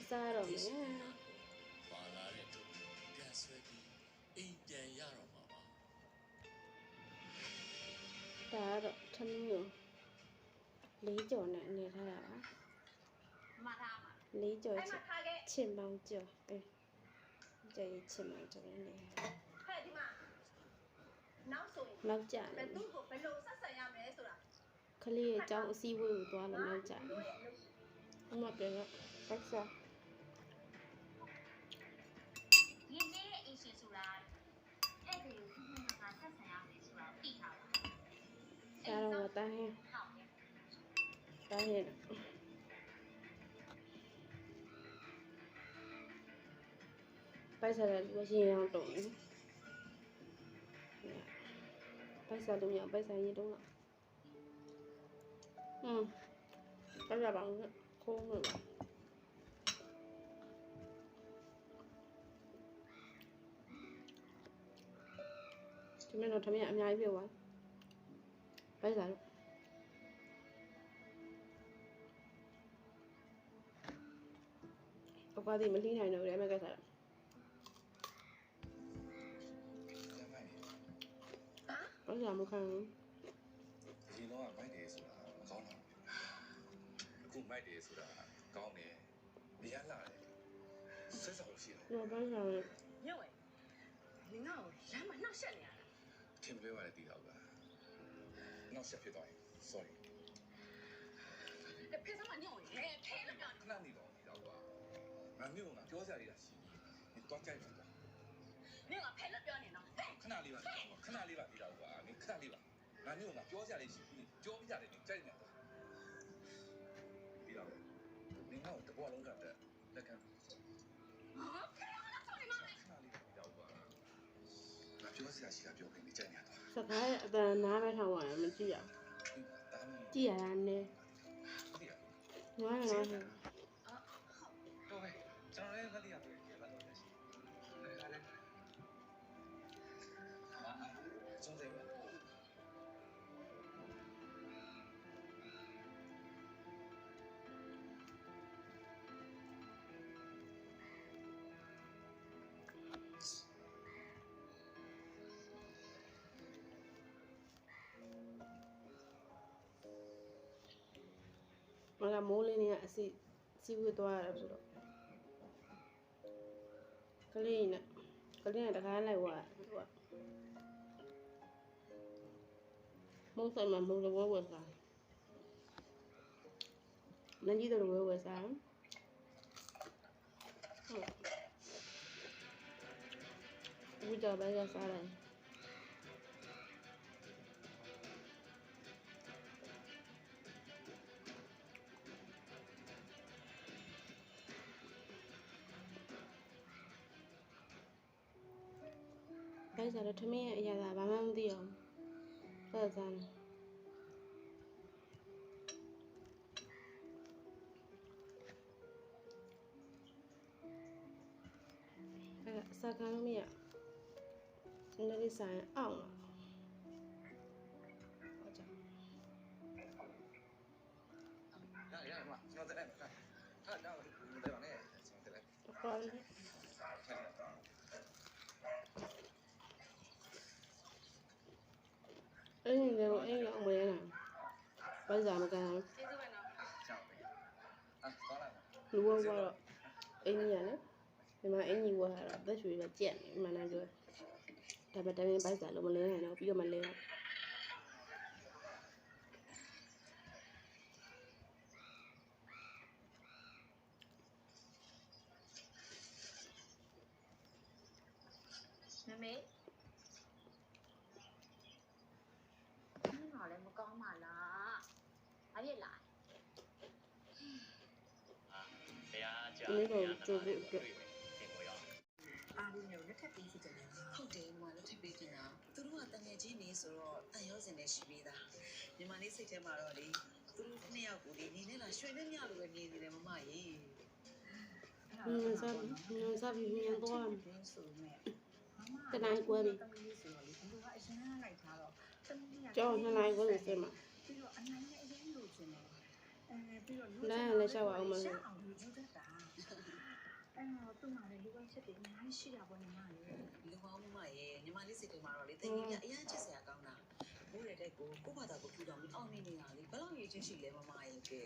စားတော့မယ်ပါလာတဲ့ထုတ်ပြန်ဆွဲပြီးအိမ်ပြန်ရတော့မှာပါဒါတော့ထမင်းကို4ကြော်နဲ့နေထားတာပါမှားထားမှာ4ကြော်ချင်ပေါင်းကြော်ကြည့်ချင်ပေါင်းကြော်နေဟဲ့ဒီမှာနောက်ဆိုရင်နောက်ကြတယ်သူ့ကိုဘယ်လိုဆက်ဆံရမလဲဆိုတာကလေးရဲ့အကြောင်းအစည်းအဝေးကိုသွားလို့နောက်ကြတယ်အမပြန်တော့ပတ်စားဒီနေ့အင်ရှင်ဆိုတာအဲ့ဒီကိုဆက်ဆံရမယ်ဆိုတာသိထားပါဒါတော့တိုင်းဟင်းပိုက်စားတယ်လူရှင်အောင်တုံးတယ်ပိုက်စားလို့ရပိုက်စားရင်တုံးတော့ပိုက်စားပါဦးခိုးလို့ပါဒီနေ့တော့ထမင်းအများကြီးပြောပါပိုက်စားလို့အကွာဒီမလှီးနိုင်တော့ဘူးအဲ့မဲ့ကစားတာဘာလို့မခံဘူးဒီတော့မိုက်တယ်ဆိုတာမကောင်းတော့အခုမိုက်တယ်ဆိုတာကောင်းတယ်မရလာတယ်ဆက်ဆောင်လို့ရှိတယ်တော့ဘာလို့ညဝဲငါ့ကိုလမ်းမနှောက်ရှက်နေရတာထင်ပေးပါလေတီတော့ကနှောက်ရှက်ဖြစ်သွားရင် sorry ဖေးစမညောင်းလေဖေးလို့ပြောခဏနေတော့တီတော့ကငါမျိုးကပြောစရာတွေရှိပြီဒီတော့ကြိုက်ပြီနင်ကဖေးလို့ပြောနေတော့ခဏလေးပါခဏလေးပါတီတော့ကနင်ခဏလေးပါငါမျိုးကပြောစရာလေးရှိပြီပြောပြကြတယ်နင်ကြိုက်နေတာတီတော့နင်ကတော့တပွားလုံးကတက်လက်ခံဖေးလို့ဆိုနေမှာခဏလေးတီတော့ကငါပြောစရာရှိတာပြောပြီးကြိုက်နေတာစကားရဲ့အတန်နားပဲထောင်ရတယ်မကြည့်ရကြည့်ရတာနဲ့ငါလည်းတော့ပဲကျွန်တော်လည်းခက်တိရတွေ့တယ်ဘာလို့လဲရှိတယ်ခါလဲကျုံးတယ်ပဲမကမိုးလေးနေကအစီဝေးသွားရတယ်ဆိုတော့ကလေးနဲ့တကားလိုက်သွားသူကမုန်းဆိုင်မှာမုန်းလဝဲစားနန်းကြီးတို့ဝဲစားဟုတ်ဦးကြပဲရစားတယ်ဘယ်စားတော့ထမင်းရဲ့အရာသာဘာမှမသိအောင်ဆက်စားတယ်အဲ့အစားခံလို့မရနည်းနည်းဆိုင်အောင်လားဟုတ်ကြရမှာကျွန်တော်တက်လိုက်ဟာတော့မတက်ပါနဲ့ကျွန်တော်တက်လိုက်ဟုတ်တယ်အဲ့ဒီတော့အဲ့ရောက်မရလားဘာစားမကန်ကျေးဇူးပဲနော်ချောင်းပဲသွားလိုက်လူဝတော့အင်းကြီးရလေဒီမှာအင်းကြီးဝါတာအသက်ရွှေပဲကြက်နေမှန်တယ်ပြောဒါပေမဲ့တိုင်းဘိုက်စားလို့မလဲနိုင်တော့ပြီးတော့မလဲတော့မမေလည်းမကောင်းပါလားဘာဖြစ်လာတရားကြာဒီလိုကြိုးပြီးအတွက်အားလုံးမျိုးလက်ထပ်ပေးစီတယ်ဟုတ်တယ်ညီမလက်ထပ်ပေးတင်တာသူတို့ကတငယ်ချင်းနေဆိုတော့တန်ရောစင်နဲ့ရှိပေးတာညီမလေးစိတ်ထဲမှာတော့လေသူတို့နှစ်ယောက်ကိုလေနေနဲ့လားရွှေနဲ့မြလို့ပဲနေနေတယ်မမရေစားပြီးမြင်တော့ဆိုမဲ့တနိုင်ကွဲပြီကျောင်းနှစ်နိုင်ကွဲပြီစမှာပြီးတော့အနိုင်နဲ့အရင်လိုချင်တယ်ပြီးတော့လမ်းလည်းရှောက်အောင်မလို့အောင်ယူတတ်တာ တော့သူ့မှာလည်းလူဝဲချက်တွေအများကြီးရှိတာပေါ့ညီမလေး လူကောင်းမရဲ့ညီမလေးစိတ်ထဲမှာတော့လေတကယ်ကြီးအရင်ချစ်စရာကောင်းတာဘိုးရတဲ့ကိုဘာသာကိုထူတော်ပြီးအောင်နေနေတာလေဘယ်လောက်ရည်ချင်းရှိလဲမမရဲ့ကဲ